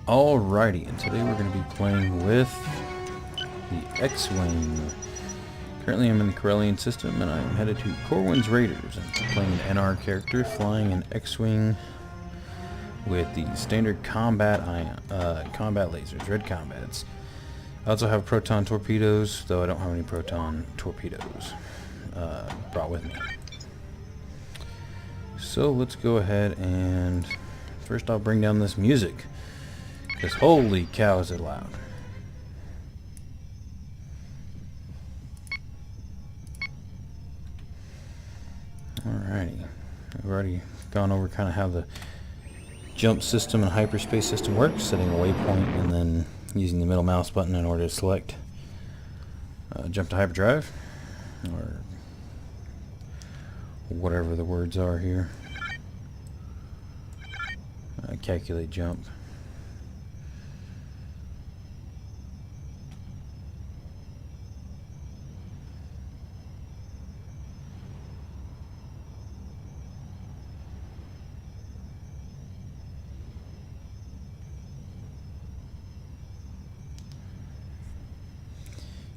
Alrighty, and today we're going to be playing with the X-Wing. Currently I'm in the Corellian system and I'm headed to Corwin's Raiders. I'm playing an NR character flying an X-Wing with the standard combat lasers, red combats. I also have proton torpedoes, though I don't have any proton torpedoes brought with me. So let's go ahead and first I'll bring down this music. Because holy cow is it loud. Alrighty. I've already gone over kind of how the jump system and hyperspace system works, setting a waypoint and then using the middle mouse button in order to select jump to hyperdrive, or whatever the words are here. Calculate jump.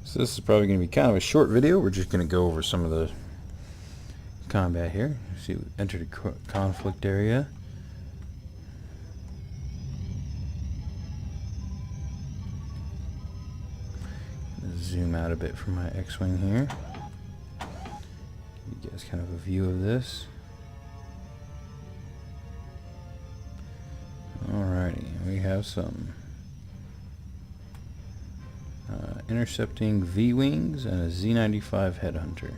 So this is probably going to be kind of a short video. We're just going to go over some of the combat here. See, we entered a conflict area. Zoom out a bit from my X-Wing here. Give you guys kind of a view of this. Alrighty, we have some intercepting V-Wings and a Z-95 Headhunter.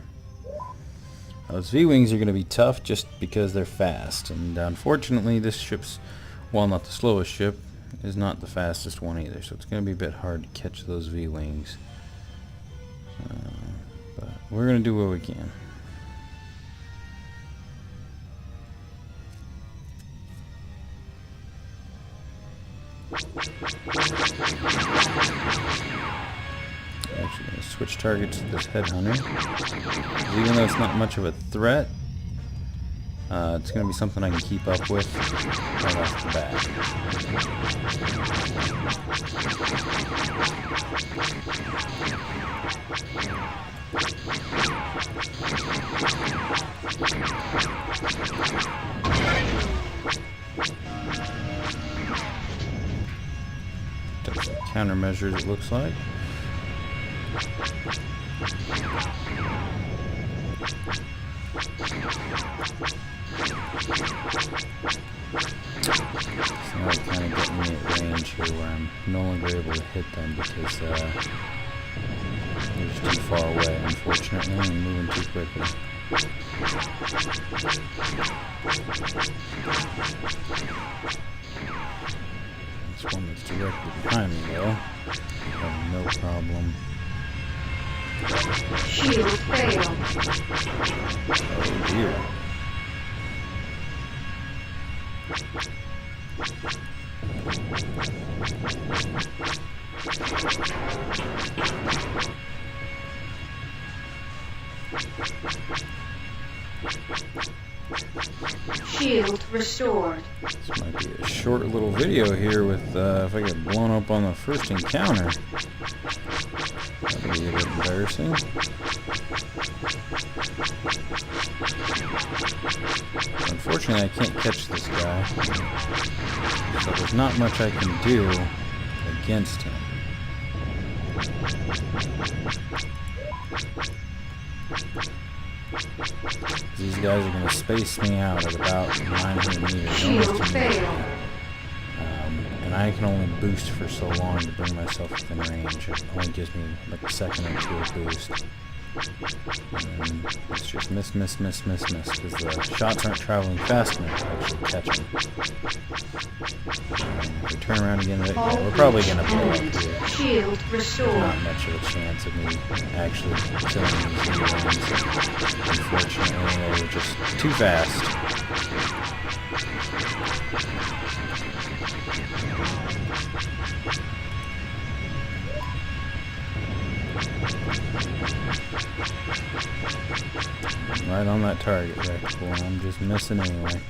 Those V-Wings are going to be tough just because they're fast, and unfortunately this ship's, while not the slowest ship, is not the fastest one either, so it's going to be a bit hard to catch those V-Wings. But we're going to do what we can. Actually going to switch targets to this Headhunter. Even though it's not much of a threat, it's going to be something I can keep up with right off the bat. Took some countermeasures, it looks like. So now it's kind of getting me at range here where I'm no longer able to hit them because they're just too far away, unfortunately, and moving too quickly. This one that's directly behind me, though. I have no problem. Shield failed. Oh dear. Shield restored. This might be a short little video here with if I get blown up on the first encounter. That'd be a bit embarrassing. Unfortunately, I can't catch this guy, so there's not much I can do against him. These guys are going to space me out at about 900 meters. Shield failed. And I can only boost for so long to bring myself within range. It only gives me like a second or two of boost. And it's just miss, because the shots aren't traveling fast enough to actually catch them. If we turn around again, we're probably going to blow up here. Shield restored. Not much of a chance of me actually killing these ones. Unfortunately, they were just too fast. Right on that target, Rex. Well, I'm just missing anyway.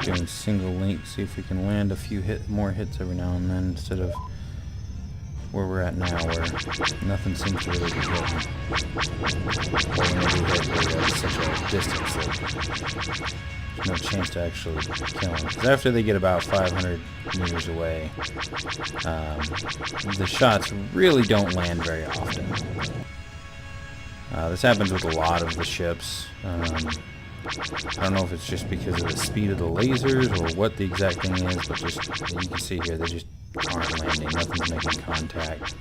Doing single link, see if we can land a few more hits every now and then instead of where we're at now, where nothing seems to really be hitting. Or whenever we hit, we're at such a distance that there's no chance to actually kill them. Because after they get about 500 meters away, the shots really don't land very often. This happens with a lot of the ships. I don't know if it's just because of the speed of the lasers or what the exact thing is, but just you can see here they just aren't landing. Nothing's making contact.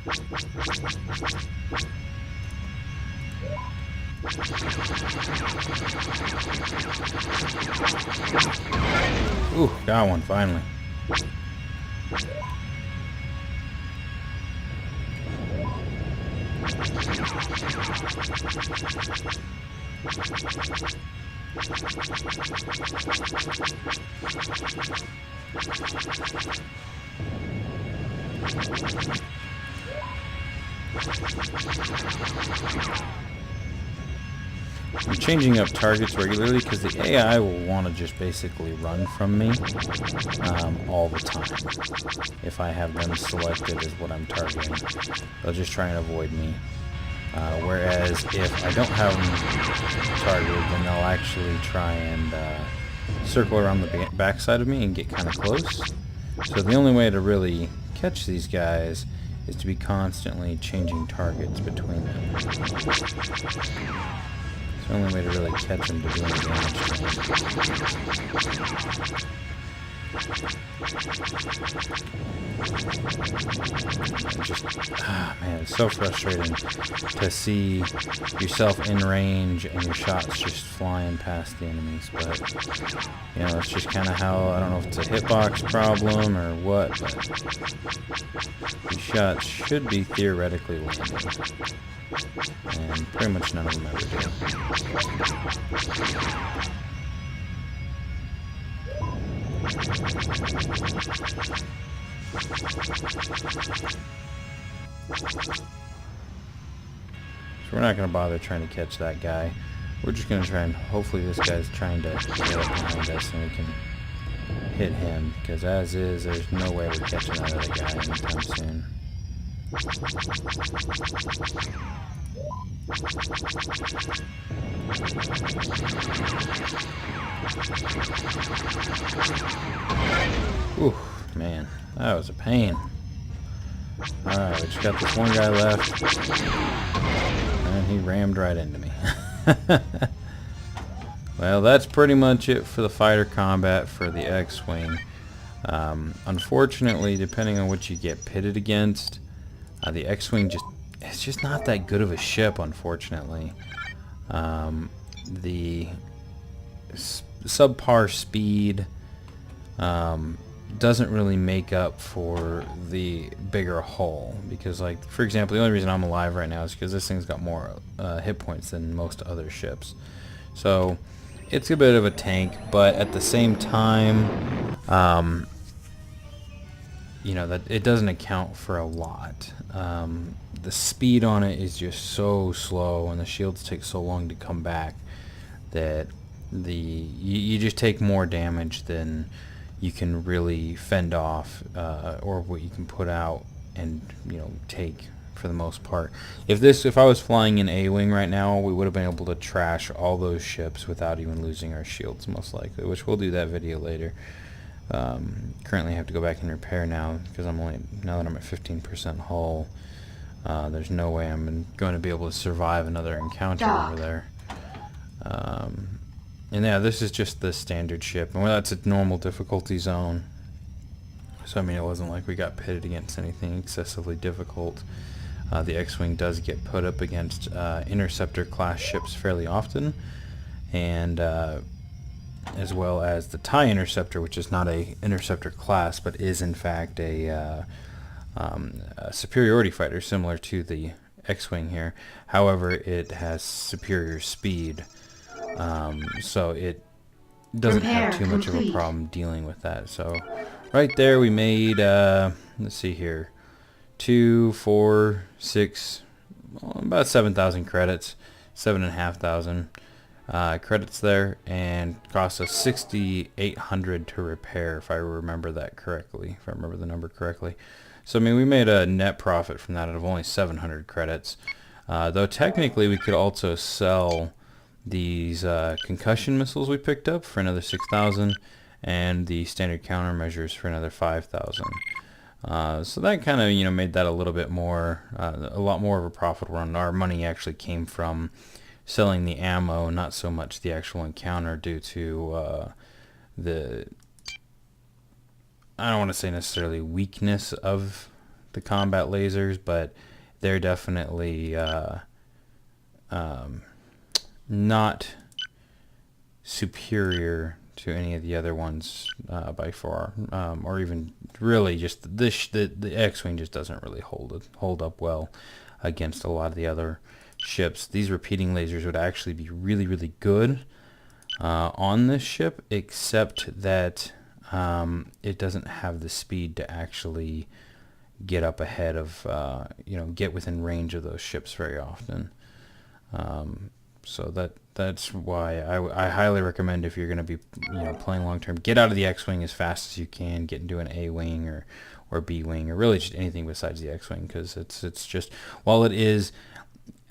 Ooh, got one finally. I'm changing up targets regularly because the AI will want to just basically run from me all the time. If I have them selected as what I'm targeting, they'll just try and avoid me. Whereas if I don't have them targeted, then they'll actually try and circle around the backside of me and get kind of close. So the only way to really catch these guys is to be constantly changing targets between them. It's the only way to really catch them to do any damage to them. Man, it's so frustrating to see yourself in range and your shots just flying past the enemies, but you know, it's just kind of how, I don't know if it's a hitbox problem or what, but these shots should be theoretically landing, and pretty much none of them ever do. So we're not going to bother trying to catch that guy. We're just going to try and, hopefully this guy's trying to get up behind us and we can hit him, because as is, there's no way we're catching that other guy anytime soon. Ooh, man, that was a pain. Alright, we just got this one guy left, and he rammed right into me. Well, that's pretty much it for the fighter combat for the X-Wing. Unfortunately, depending on what you get pitted against, the X-Wing it's just not that good of a ship, unfortunately. The subpar speed doesn't really make up for the bigger hull, because, like, for example, the only reason I'm alive right now is because this thing's got more hit points than most other ships. So it's a bit of a tank, but at the same time, you know, that it doesn't account for a lot. The speed on it is just so slow, and the shields take so long to come back that you just take more damage than you can really fend off, or what you can put out and, you know, take for the most part. If I was flying an A-Wing right now, we would have been able to trash all those ships without even losing our shields, most likely, which we'll do that video later. Currently I have to go back and repair now, because now that I'm at 15% hull, there's no way I'm going to be able to survive another encounter over there. And yeah, this is just the standard ship, and that's a normal difficulty zone. So I mean, it wasn't like we got pitted against anything excessively difficult. The X-Wing does get put up against interceptor class ships fairly often, and as well as the TIE Interceptor, which is not a interceptor class, but is in fact a a superiority fighter similar to the X-Wing here. However, it has superior speed, so it doesn't have too much of a problem dealing with that. So right there we made, let's see here, 2, 4, 6, well, about 7,000 credits, 7,500 credits there, and cost us 6,800 to repair, if I remember that correctly, if I remember the number correctly. So I mean, we made a net profit from that of only 700 credits, though technically we could also sell these concussion missiles we picked up for another 6,000, and the standard countermeasures for another 5,000. So that kind of, made that a little bit more, a lot more of a profit run. Our money actually came from selling the ammo, not so much the actual encounter, due to the, I don't want to say necessarily weakness of the combat lasers, but they're definitely not superior to any of the other ones by far, or even really just the X-Wing just doesn't really hold up well against a lot of the other ships. These repeating lasers would actually be really, really good on this ship, except that it doesn't have the speed to actually get up ahead of, get within range of those ships very often. So that's why I highly recommend, if you're going to be playing long term, get out of the X-Wing as fast as you can, get into an A-Wing or B-Wing, or really just anything besides the X-Wing, because it's just, while it is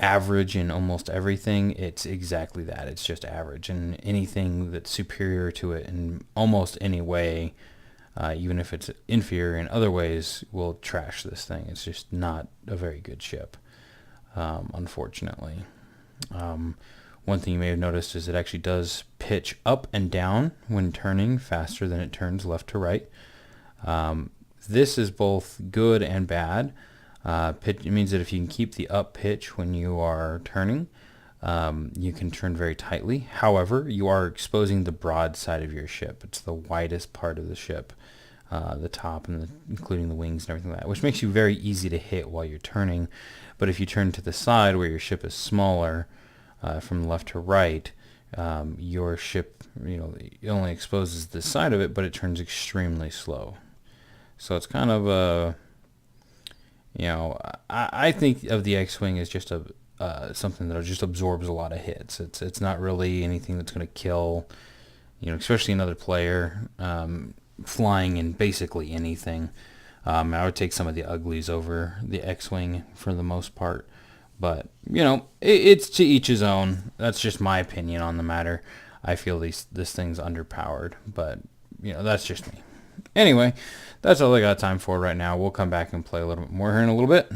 average in almost everything, it's exactly that. It's just average, and anything that's superior to it in almost any way, even if it's inferior in other ways, will trash this thing. It's just not a very good ship, unfortunately. One thing you may have noticed is it actually does pitch up and down when turning faster than it turns left to right. This is both good and bad. It means that if you can keep the up pitch when you are turning, you can turn very tightly. However, you are exposing the broad side of your ship. It's the widest part of the ship, the top and including the wings and everything like that, which makes you very easy to hit while you're turning. But if you turn to the side where your ship is smaller, from left to right, your ship, it only exposes the side of it, but it turns extremely slow. So it's kind of a, I think of the X-Wing as just something that just absorbs a lot of hits. It's not really anything that's going to kill, especially another player, flying in basically anything. I would take some of the uglies over the X-Wing for the most part. But, it's to each his own. That's just my opinion on the matter. I feel this thing's underpowered, but, that's just me. Anyway, that's all I got time for right now. We'll come back and play a little bit more here in a little bit.